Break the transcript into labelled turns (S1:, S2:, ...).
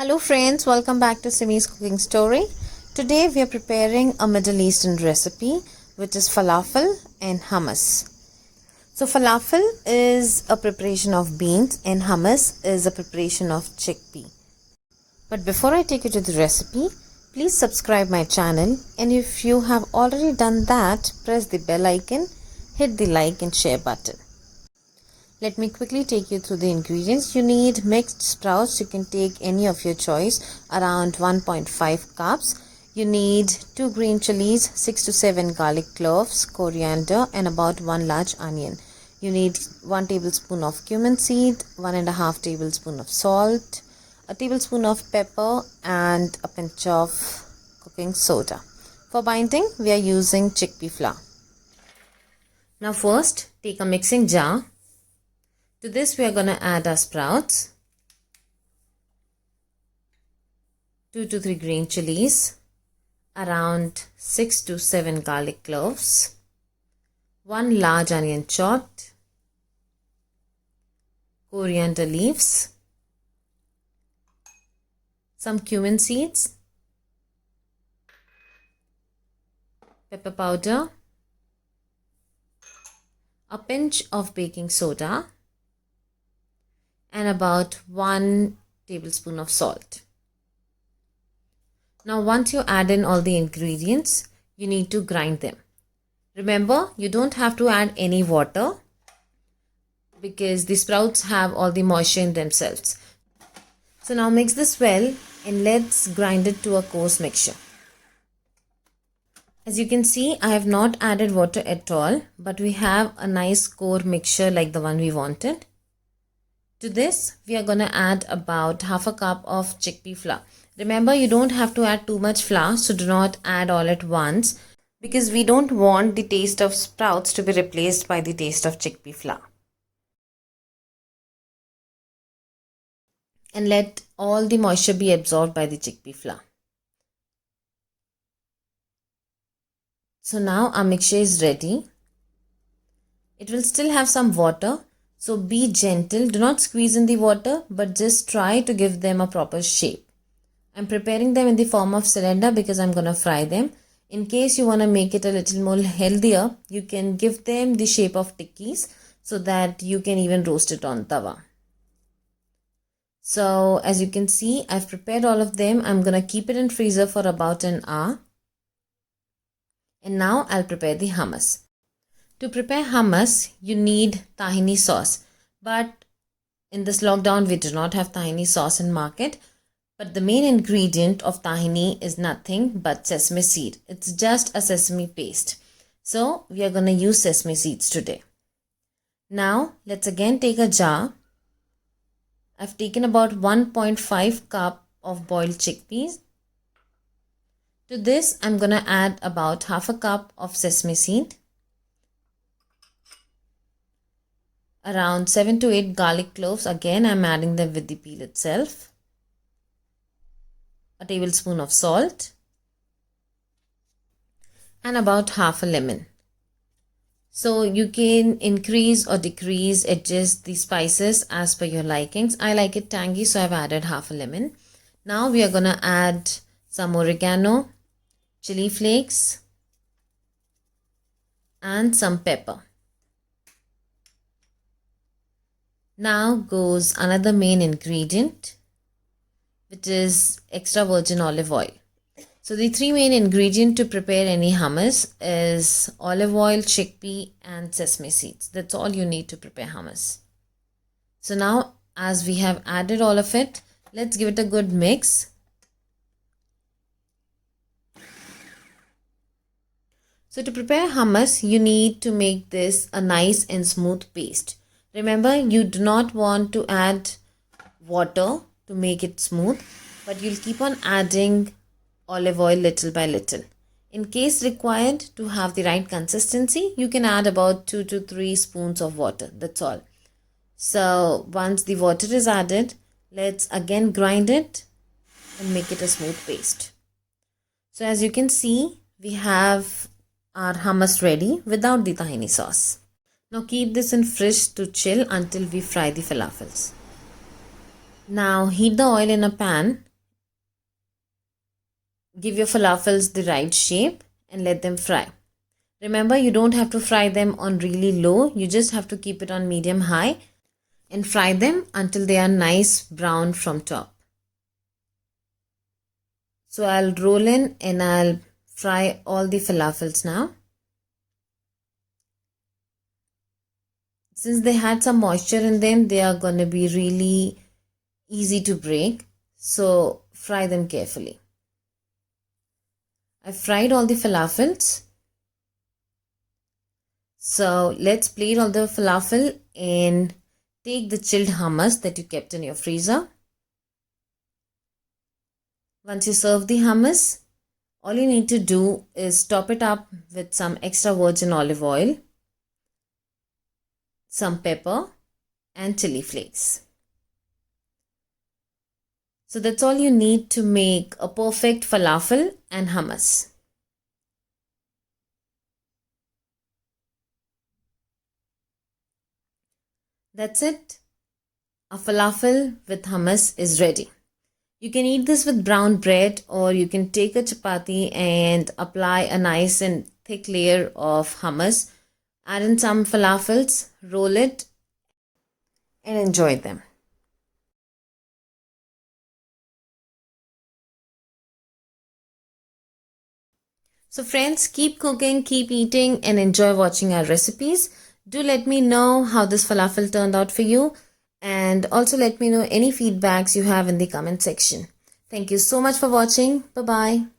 S1: Hello friends, welcome back to Simi's Cooking Story. Today we are preparing a Middle Eastern recipe which is falafel and hummus. So falafel is a preparation of beans and hummus is a preparation of chickpea. But before I take you to the recipe, please subscribe my channel, and if you have already done that, press the bell icon, hit the like and share button. Let me quickly take you through the ingredients. You need mixed sprouts. You can take any of your choice, around 1.5 cups. You need 2 green chilies, 6 to 7 garlic cloves, coriander, and about 1 large onion. You need 1 tablespoon of cumin seed, 1.5 tablespoon of salt, a tablespoon of pepper, and a pinch of cooking soda. For binding, we are using chickpea flour. Now first, take a mixing jar. To this we are going to add our sprouts, 2 to 3 green chilies, around 6 to 7 garlic cloves, 1 large onion chopped, coriander leaves, some cumin seeds, pepper powder, a pinch of baking soda, and about 1 tablespoon of salt. Now once you add in all the ingredients, you need to grind them. Remember, you don't have to add any water because the sprouts have all the moisture in themselves. So now mix this well and let's grind it to a coarse mixture. As you can see, I have not added water at all, but we have a nice coarse mixture like the one we wanted. To this, we are going to add about half a cup of chickpea flour. Remember, you don't have to add too much flour, so do not add all at once because we don't want the taste of sprouts to be replaced by the taste of chickpea flour. And let all the moisture be absorbed by the chickpea flour. So now our mixture is ready. It will still have some water. So be gentle, do not squeeze in the water, but just try to give them a proper shape. I'm preparing them in the form of cylinder because I'm going to fry them. In case you want to make it a little more healthier, you can give them the shape of tikkis so that you can even roast it on tawa. So as you can see, I've prepared all of them. I'm going to keep it in freezer for about an hour. And now I'll prepare the hummus. To prepare hummus, you need tahini sauce. But in this lockdown, we do not have tahini sauce in market. But the main ingredient of tahini is nothing but sesame seed. It's just a sesame paste. So we are going to use sesame seeds today. Now let's again take a jar. I've taken about 1.5 cup of boiled chickpeas. To this, I'm going to add about half a cup of sesame seed. Around 7 to 8 garlic cloves. Again, I'm adding them with the peel itself. A tablespoon of salt. And about half a lemon. So you can increase or decrease, adjust the spices as per your likings. I like it tangy, so I've added half a lemon. Now we are going to add some oregano, chili flakes, and some pepper. Now goes another main ingredient, which is extra virgin olive oil. So the 3 main ingredients to prepare any hummus is olive oil, chickpea, and sesame seeds. That's all you need to prepare hummus. So now as we have added all of it, let's give it a good mix. So to prepare hummus, you need to make this a nice and smooth paste. Remember, you do not want to add water to make it smooth, but you'll keep on adding olive oil little by little. In case required to have the right consistency, you can add about 2 to 3 spoons of water. That's all. So once the water is added, let's again grind it and make it a smooth paste. So as you can see, we have our hummus ready without the tahini sauce. Now keep this in fridge to chill until we fry the falafels. Now heat the oil in a pan give your falafels the right shape and let them fry. Remember, you don't have to fry them on really low, you just have to keep it on medium high and fry them until they are nice brown from top. So I'll roll in and I'll fry all the falafels now. Since they had some moisture in them, they are going to be really easy to break. So fry them carefully. I fried all the falafels. So let's plate all the falafel and take the chilled hummus that you kept in your freezer. Once you serve the hummus, all you need to do is top it up with some extra virgin olive oil, some pepper and chili flakes. So that's all you need to make a perfect falafel and hummus. That's it. A falafel with hummus is ready. You can eat this with brown bread, or you can take a chapati and apply a nice and thick layer of hummus, add in some falafels, roll it and enjoy them. So friends, keep cooking, keep eating and enjoy watching our recipes. Do let me know how this falafel turned out for you, and also let me know any feedbacks you have in the comment section. Thank you so much for watching. Bye-bye.